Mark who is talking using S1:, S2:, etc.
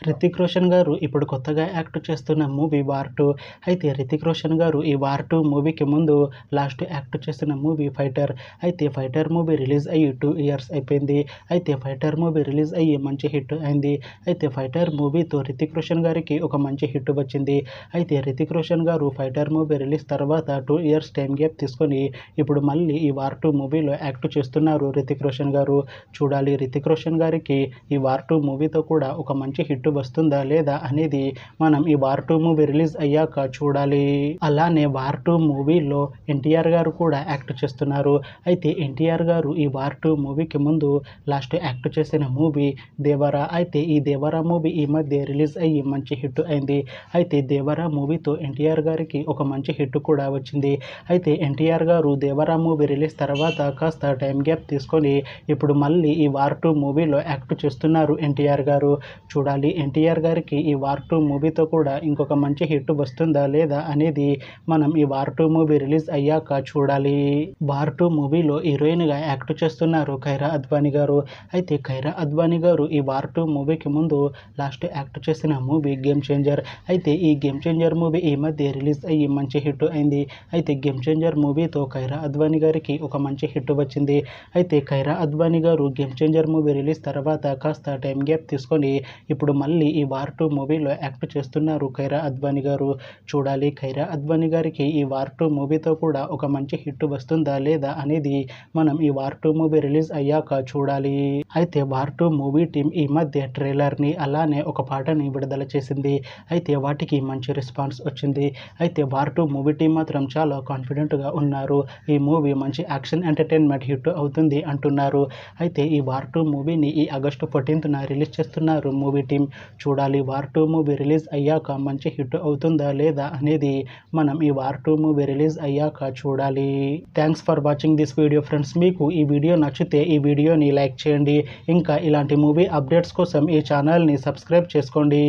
S1: రితిక్ రోషన్ గారు ఇప్పుడు కొత్తగా యాక్ట్ చేస్తున్న మూవీ వార్ 2. అయితే రితిక్ రోషన్ గారు ఈ వార్ 2 మూవీకి ముందు లాస్ట్ యాక్ట్ చేసిన మూవీ ఫైటర్. అయితే ఫైటర్ మూవీ రిలీజ్ అయ్యి 2 ఇయర్స్ అయిపోయింది. అయితే ఫైటర్ మూవీ రిలీజ్ అయ్యి మంచి హిట్ అయింది. అయితే ఫైటర్ మూవీతో రితిక్ రోషన్ గారికి ఒక మంచి హిట్ వచ్చింది. అయితే రితిక్ రోషన్ గారు ఫైటర్ మూవీ రిలీజ్ తర్వాత 2 ఇయర్స్ టైం గ్యాప్ తీసుకొని ఇప్పుడు మళ్ళీ ఈ వార్ 2 మూవీలో యాక్ట్ చేస్తున్నారు రితిక్ రోషన్ గారు. చూడాలి రితిక్ రోషన్ గారికి ఈ వార్ 2 మూవీతో కూడా ఒక మంచి హిట్ వస్తుందా లేదా అనేది మనం ఈ వార్ 2 మూవీ రిలీజ్ అయ్యాక చూడాలి. అలానే వార్ 2 మూవీలో ఎన్టీఆర్ గారు కూడా యాక్ట్ చేస్తున్నారు. అయితే ఎన్టీఆర్ గారు ఈ వార్ 2 మూవీకి ముందు లాస్ట్ యాక్ట్ చేసిన మూవీ దేవరా. అయితే ఈ దేవరా మూవీ ఈ మధ్య రిలీజ్ అయ్యి మంచి హిట్ అయింది. అయితే దేవరా మూవీతో ఎన్టీఆర్ గారికి ఒక మంచి హిట్ కూడా వచ్చింది. అయితే ఎన్టీఆర్ గారు దేవరా మూవీ రిలీజ్ తర్వాత కాస్త టైం గ్యాప్ తీసుకొని ఇప్పుడు మళ్ళీ ఈ వార్ 2 మూవీలో యాక్ట్ చేస్తున్నారు ఎన్టీఆర్ గారు. చూడాలి ఎన్టీఆర్ గారికి ఈ వార్ 2 మూవీతో కూడా ఇంకొక మంచి హిట్ వస్తుందా లేదా అనేది మనం ఈ వార్ 2 మూవీ రిలీజ్ అయ్యాక చూడాలి. వార్ 2 మూవీలో హీరోయిన్గా యాక్ట్ చేస్తున్నారు ఖైరా అద్వానీ గారు. అయితే ఖైరా అద్వానీ గారు ఈ వార్ 2 మూవీకి ముందు లాస్ట్ యాక్ట్ చేసిన మూవీ గేమ్ చేంజర్. అయితే ఈ గేమ్ చేంజర్ మూవీ ఈ మధ్య రిలీజ్ అయ్యి మంచి హిట్ అయింది. అయితే గేమ్ చేంజర్ మూవీతో ఖైరా అద్వానీ గారికి ఒక మంచి హిట్ వచ్చింది. అయితే ఖైరా అద్వానీ గారు గేమ్ చేంజర్ మూవీ రిలీజ్ తర్వాత కాస్త టైం గ్యాప్ తీసుకొని ఇప్పుడు మళ్ళీ ఈ వార్ 2 మూవీలో యాక్ట్ చేస్తున్నారు ఖైరా అద్వానీ గారు. చూడాలి ఖైరా అద్వానీ గారికి ఈ వార్ 2 మూవీతో కూడా ఒక మంచి హిట్ వస్తుందా లేదా అనేది మనం ఈ వార్ 2 మూవీ రిలీజ్ అయ్యాక చూడాలి. అయితే వార్ 2 మూవీ టీం ఈ మధ్య ట్రైలర్ని అలానే ఒక పాటని విడుదల చేసింది. అయితే వాటికి మంచి రెస్పాన్స్ వచ్చింది. అయితే వార్ 2 మూవీ టీం మాత్రం చాలా కాన్ఫిడెంట్గా ఉన్నారు. ఈ మూవీ మంచి యాక్షన్ ఎంటర్టైన్మెంట్ హిట్ అవుతుంది అంటున్నారు. అయితే ఈ వార్ 2 మూవీని ఈ ఆగస్టు 14న రిలీజ్ చేస్తున్నారు మూవీ టీం. చూడాలి వార్ 2 మూవీ రిలీజ్ అయ్యాక మంచి హిట్ అవుతుందా లేదా అనేది మనం ఈ వార్ 2 మూవీ రిలీజ్ అయ్యాక చూడాలి. Thanks for watching this video friends. మీకు ఈ వీడియో నచ్చితే ఈ వీడియోని లైక్ చేయండి. ఇంకా ఇలాంటి మూవీ అప్డేట్స్ కోసం ఈ ఛానల్ని సబ్స్క్రైబ్ చేసుకోండి.